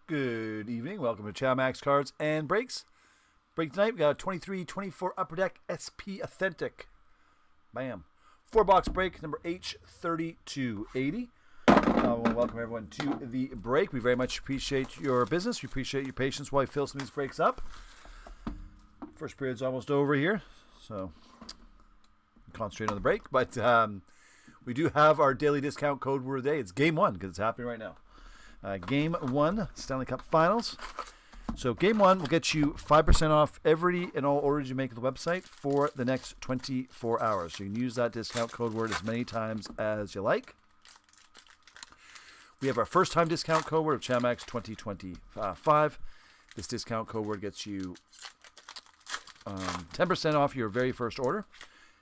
Good evening. Welcome to Chamax Cards and Breaks. Break tonight, we got a 23-24 Upper Deck SP Authentic. Bam. 4-box break, number H3280. I want to welcome everyone to the break. We very much appreciate your business. We appreciate your patience while we fill some of these breaks up. First period's almost over here, so concentrate on the break. But we do have our daily discount code word of the day. It's Game 1 because it's happening right now. Game 1, Stanley Cup Finals. So Game 1 will get you 5% off every and all orders you make on the website for the next 24 hours. So you can use that discount code word as many times as you like. We have our first time discount code word of Chamax 2025. This discount code word gets you 10% off your very first order.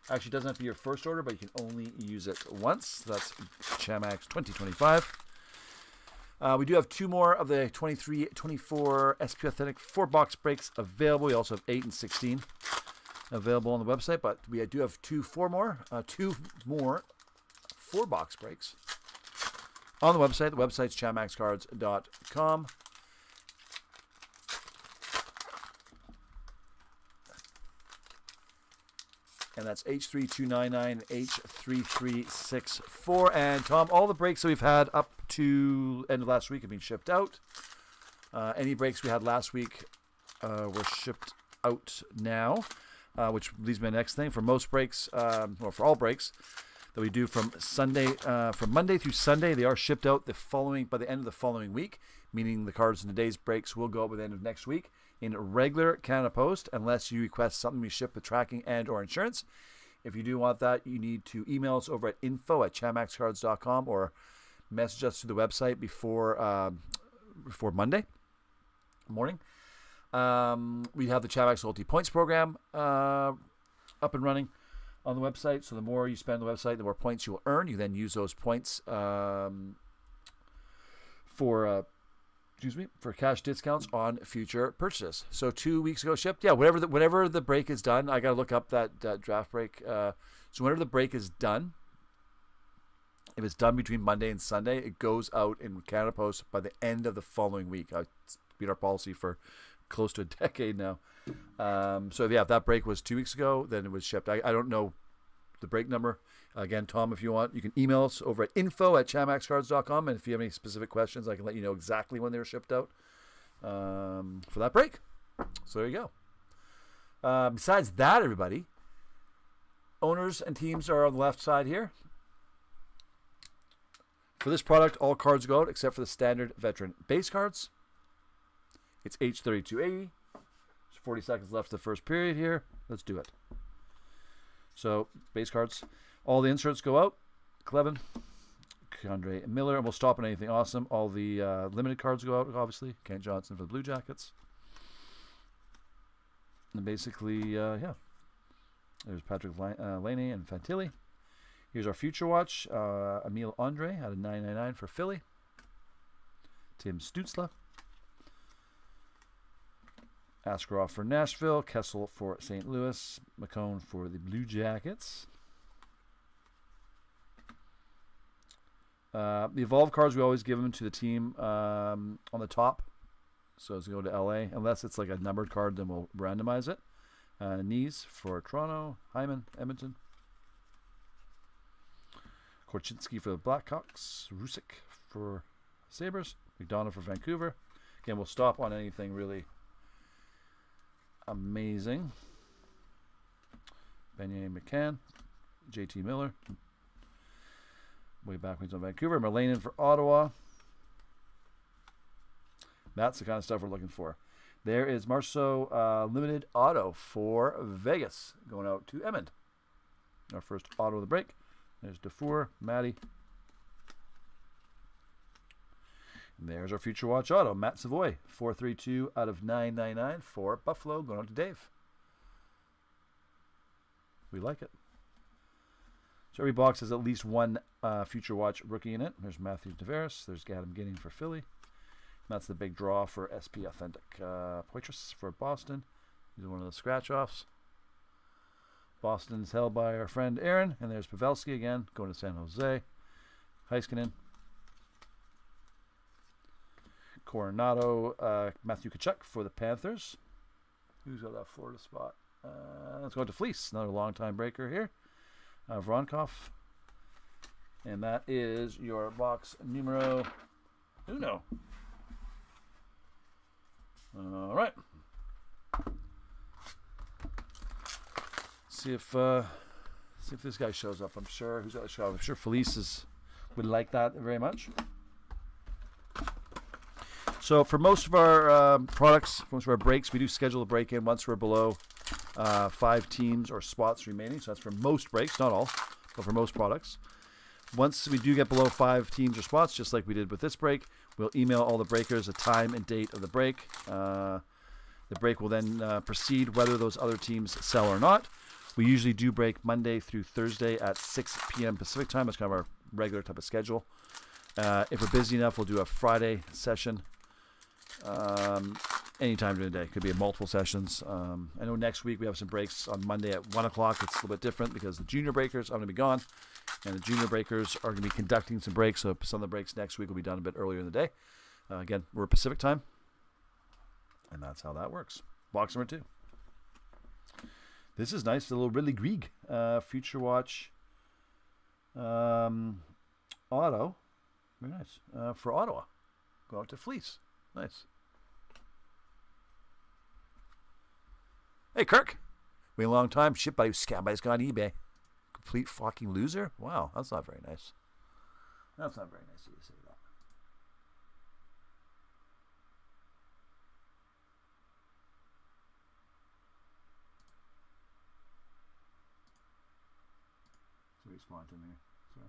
Actually, it doesn't have to be your first order, but you can only use it once. That's Chamax 2025. We do have 2 more of the 23-24 SP Authentic 4-box breaks available. We also have 8 and 16 available on the website, but we do have 2 more 4-box breaks on the website. The website's chamaxcards.com. And that's H3299, H3364. And Tom, all the breaks that we've had up to end of last week have been shipped out. Any breaks we had last week were shipped out now, which leads me to the next thing. For most breaks, or for all breaks that we do from Monday through Sunday, they are shipped out by the end of the following week, meaning the cards in today's breaks will go out by the end of next week in regular Canada Post, unless you request something we ship with tracking and or insurance. If you do want that, you need to email us over at info@chamaxcards.com or message us through the website before Monday morning. We have the Chamax Loyalty Points Program up and running on the website. So the more you spend on the website, the more points you will earn. You then use those points for cash discounts on future purchases. So 2 weeks ago shipped. Yeah, whenever the break is done, I got to look up that draft break. So whenever the break is done, if it's done between Monday and Sunday, it goes out in Canada Post by the end of the following week. It's been our policy for close to a decade now. So yeah, if that break was 2 weeks ago, then it was shipped. I don't know the break number. Again, Tom, if you want, you can email us over at info@chamaxcards.com. And if you have any specific questions, I can let you know exactly when they were shipped out for that break. So there you go. Besides that, everybody, owners and teams are on the left side here. For this product, all cards go out except for the standard veteran base cards. It's H3280. There's 40 seconds left of the first period here. Let's do it. So, base cards. All the inserts go out. Clevin, Andre Miller, and we'll stop on anything awesome. All the limited cards go out, obviously. Kent Johnson for the Blue Jackets. And basically, yeah. There's Patrick Laney and Fantilli. Here's our Future Watch. Emil Andre out of 999 for Philly. Tim Stutzla. Askarov for Nashville. Kessel for St. Louis. McCone for the Blue Jackets. The Evolve cards, we always give them to the team on the top. So it's going to go to LA. Unless it's like a numbered card, then we'll randomize it. Knees for Toronto. Hyman, Edmonton. Korchinski for the Blackhawks. Rusick for Sabres. McDonough for Vancouver. Again, we'll stop on anything really amazing. Benjamin McCann. JT Miller. Way back when he's on Vancouver. Merlanen for Ottawa. That's the kind of stuff we're looking for. There is Marceau limited auto for Vegas going out to Emmond. Our first auto of the break. There's Dufour, Matty. And there's our Future Watch auto. Matt Savoy, 432 out of 999 for Buffalo going out to Dave. We like it. So every box has at least one Future Watch rookie in it. There's Matthew Tavares. There's Adam Ginning for Philly. And that's the big draw for SP Authentic. Poitras for Boston. These are one of the scratch-offs. Boston's held by our friend Aaron. And there's Pavelski again, going to San Jose. Heiskanen. Coronado, Matthew Tkachuk for the Panthers. Who's got that Florida spot? Let's go to Fleece, another long-time breaker here. Voronkov. And that is your box numero uno. All right. See if this guy shows up. I'm sure who's got the show. I'm sure Felice would like that very much. So for most of our products, most of our breaks, we do schedule a break in once we're below 5 teams or spots remaining. So that's for most breaks, not all, but for most products. Once we do get below 5 teams or spots, just like we did with this break, we'll email all the breakers the time and date of the break. The break will then proceed whether those other teams sell or not. We usually do break Monday through Thursday at 6 p.m. Pacific time. That's kind of our regular type of schedule. If we're busy enough, we'll do a Friday session anytime during the day. Could be multiple sessions. I know next week we have some breaks on Monday at 1 o'clock. It's a little bit different because the junior breakers are going to be gone. And the junior breakers are going to be conducting some breaks. So some of the breaks next week will be done a bit earlier in the day. Again, we're Pacific time. And that's how that works. Box number 2. This is nice. A little Ridley Greig. Future Watch. Auto. Very nice. For Ottawa. Go out to Fleece. Nice. Hey, Kirk. Wait a long time. Shipped by scam by this guy on eBay. Complete fucking loser? Wow, that's not very nice. That's not very nice of you to say that. So respond to me. Sorry.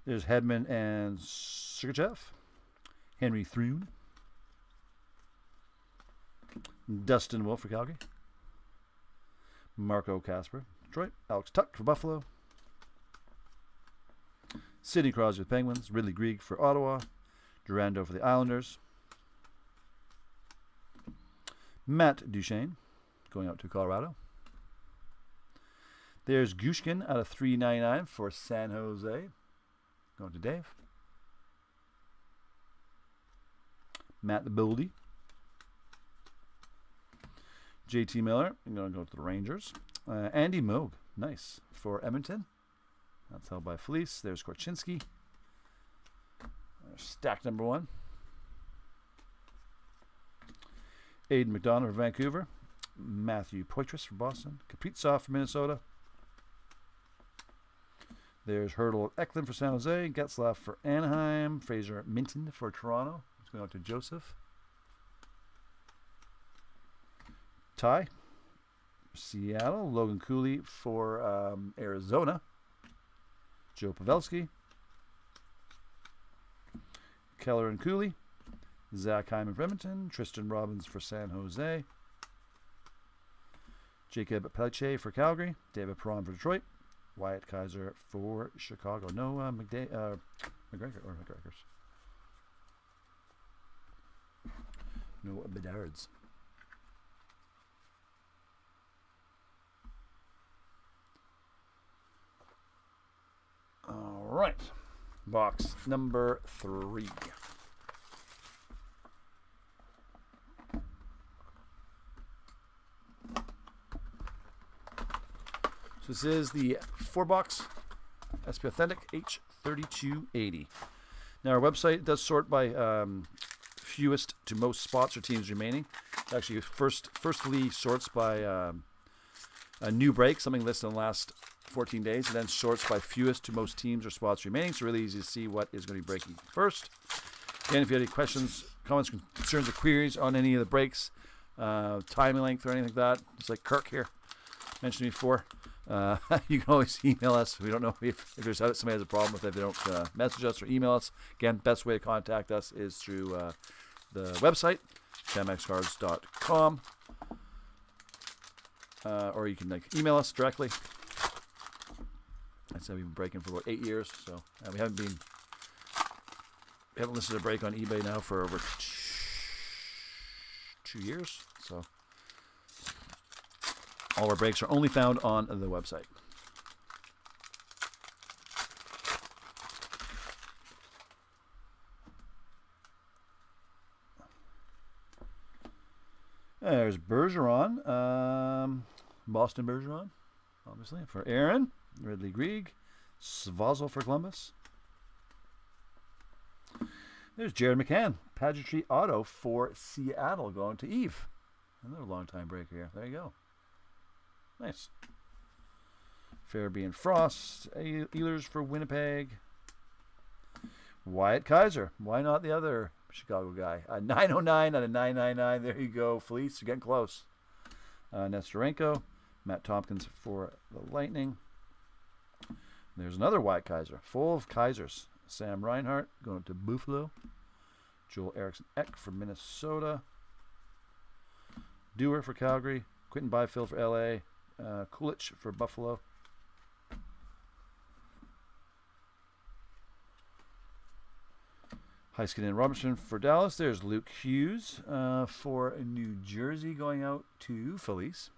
There's Hedman and Sergachev. Henry Thrun. Dustin Wolf for Calgary. Marco Casper, Detroit. Alex Tuck for Buffalo. Sidney Crosby with Penguins. Ridley Greig for Ottawa. Durando for the Islanders. Matt Duchene going out to Colorado. There's Gushkin out of $3.99 for San Jose. Going to Dave. Matt the Buildy. JT Miller, I'm going to go to the Rangers. Andy Moog, nice, for Edmonton. That's held by Felice. There's Korchinski. Stack number 1. Aiden McDonough for Vancouver. Matthew Poitras for Boston. Kaprizov for Minnesota. There's Hurdle Eklund for San Jose. Getzlaff for Anaheim. Fraser Minton for Toronto. It's going out to Joseph. Ty, Seattle. Logan Cooley for Arizona. Joe Pavelski. Keller and Cooley. Zach Hyman for Edmonton. Tristan Robbins for San Jose. Jacob Pelletier for Calgary. David Perron for Detroit. Wyatt Kaiser for Chicago. No McGregor or McGregor's. No Bedards. All right. Box number 3. So this is the 4-box SP Authentic H3280. Now our website does sort by fewest to most spots or teams remaining. It actually firstly sorts by a new break, something listed in the last 14 days, and then sorts by fewest to most teams or spots remaining. So really easy to see what is going to be breaking first. Again, if you have any questions, comments, concerns, or queries on any of the breaks, timing length or anything like that, just like Kirk here mentioned before, you can always email us. We don't know if there's somebody has a problem with it. If they don't message us or email us. Again, best way to contact us is through the website, shamxcards.com, or you can email us directly. I said we've been breaking for about 8 years, so we haven't listed a break on eBay now for over 2 years. So all our breaks are only found on the website. There's Bergeron. Boston Bergeron, obviously, for Aaron. Ridley Grieg. Svozil for Columbus. There's Jared McCann. Pageantry Auto for Seattle going to Eve. Another long-time break here. There you go. Nice. Fairby and Frost. Ehlers for Winnipeg. Wyatt Kaiser. Why not the other Chicago guy? 909 out of 999. There you go. Fleece. You're getting close. Nestorenko. Matt Tompkins for the Lightning. There's another Wyatt Kaiser. Full of Kaisers. Sam Reinhart going to Buffalo. Joel Eriksson Ek for Minnesota. Dewar for Calgary. Quentin Byfield for LA. Kulich for Buffalo. Heiskanen and Robertson for Dallas. There's Luke Hughes for New Jersey going out to Felice.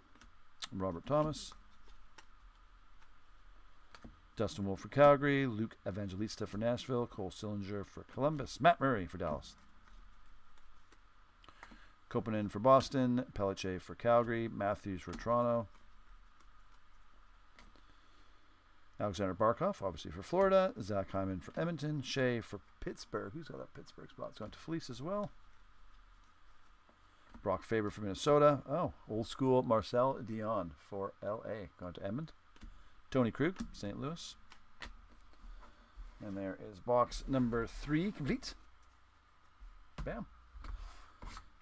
Robert Thomas. Dustin Wolf for Calgary. Luke Evangelista for Nashville. Cole Sillinger for Columbus. Matt Murray for Dallas. Kopanen for Boston. Pelletier for Calgary. Matthews for Toronto. Alexander Barkov, obviously for Florida. Zach Hyman for Edmonton. Shea for Pittsburgh. Who's got that Pittsburgh spot? It's going to Felice as well. Brock Faber for Minnesota. Oh, old school Marcel Dion for LA. Going to Edmond. Tony Krug, St. Louis. And there is box number 3 complete. Bam.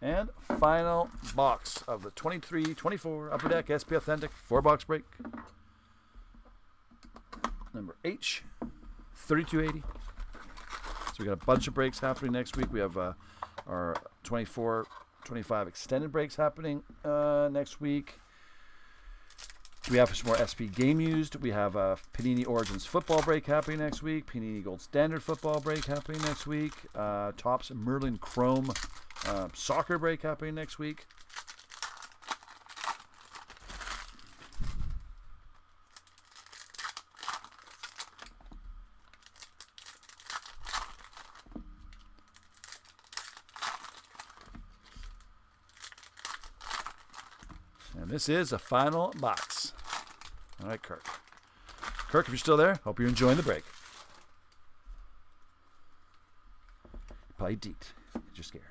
And final box of the 23-24 Upper Deck SP Authentic 4-box break. Number H, 3280. So we got a bunch of breaks happening next week. We have our 24-25 extended breaks happening next week. We have some more SP Game Used. We have a Panini Origins football break happening next week. Panini Gold Standard football break happening next week. Topps Merlin Chrome soccer break happening next week. And this is a final box. All right, Kirk. Kirk, if you're still there, hope you're enjoying the break. Probably deet. You're scared.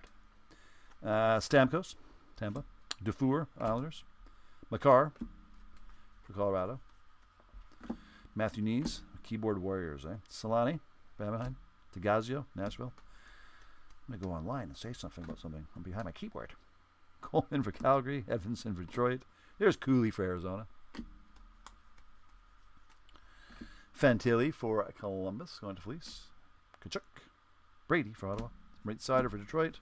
Stamkos, Tampa. Dufour, Islanders. Makar for Colorado. Matthew Nees, Keyboard Warriors. Solani, Anaheim. Tagazio, Nashville. I'm going to go online and say something about something. I'm behind my keyboard. Coleman for Calgary. Edvinson for Detroit. There's Cooley for Arizona. Fantilli for Columbus, going to Fleece. Kachuk. Brady for Ottawa. Right Sider for Detroit.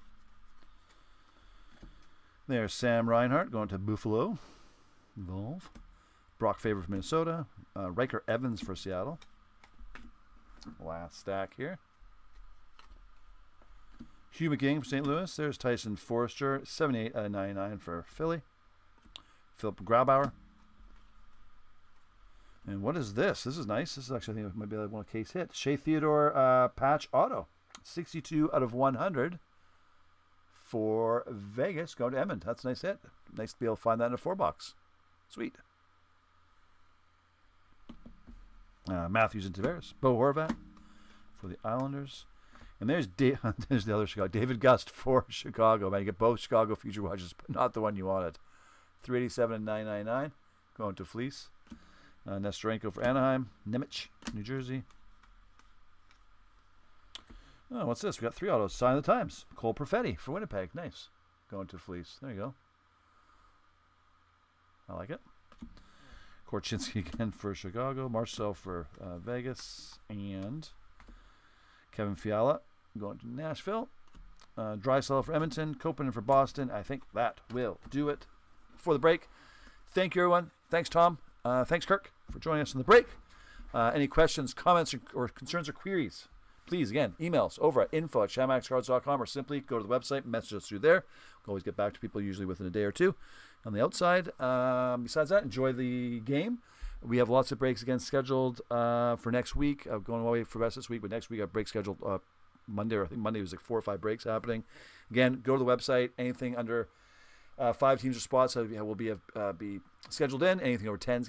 There's Sam Reinhart going to Buffalo. Volve. Brock Faber for Minnesota. Riker Evans for Seattle. Last stack here. Hugh McGing for St. Louis. There's Tyson Forrester. 78 out of 99 for Philly. Philip Grabauer. And what is this? This is nice. This is actually, I think, it might be like one of case hit. Shea Theodore patch auto. 62 out of 100 for Vegas. Going to Edmond. That's a nice hit. Nice to be able to find that in a 4-box. Sweet. Matthews and Tavares. Bo Horvat for the Islanders. And there's there's the other Chicago. David Gust for Chicago. Man, you get both Chicago future watches, but not the one you wanted. 387 and 999. Going to Fleece. Nestorenko for Anaheim. Nemec, New Jersey. Oh, what's this? We got 3 autos. Sign of the Times. Cole Perfetti for Winnipeg. Nice. Going to Fleece. There you go. I like it. Korchinski again for Chicago. Marcel for Vegas. And Kevin Fiala going to Nashville. Drysdale for Edmonton. Kopanen for Boston. I think that will do it for the break. Thank you, everyone. Thanks, Tom. Thanks, Kirk, for joining us on the break. Any questions, comments, or concerns or queries, please, again, emails over at info@shamaxcards.com or simply go to the website, message us through there. We'll always get back to people usually within a day or two. On the outside, besides that, enjoy the game. We have lots of breaks again scheduled for next week. Going away for the rest of this week, but next week our break scheduled Monday. Or I think Monday was like 4 or 5 breaks happening. Again, go to the website. Anything under 5 teams or spots that will be scheduled in. Anything over 10